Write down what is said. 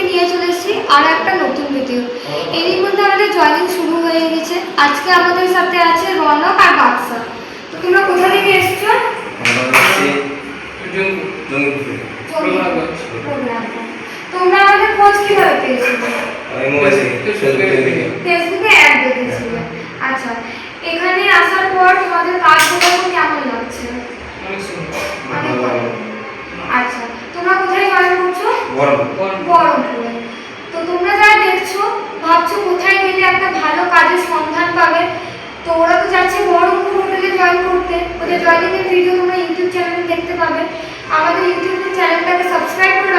নিয়ে চলে এসেছি আর একটা নতুন ভিডিও। এরই মধ্যে আমাদের জয়নিং শুরু হয়ে গেছে। আজকে আমাদের সাথে আছে রনক আর বাদশা। তো তোমরা কোথা থেকে এসছো? তোমরা আমাদের খোঁজ কিভাবে পেয়েছিলে? ফেসবুকে অ্যাড দেখেছিলে। আচ্ছা, এখানে আসার পর তোমাদের কার্যক্রম কেমন লাগছে? অনেক ভালো। আচ্ছা, তোমরা কোথায় জয়েন করছো? বহরমপুরে। তো তোমরা যারা দেখছো ভাবছো কোথায় গেলে একটা ভালো কাজের সন্ধান পাবে, তো ওরা তো যাচ্ছে বহরমপুর হোটেলে জয়েন করতে। ওদের জয়েনিং এর ভিডিও তোমরা ইউটিউব চ্যানেলে দেখতে পাবে। আমাদের ইউটিউব চ্যানেলটাকে সাবস্ক্রাইব করে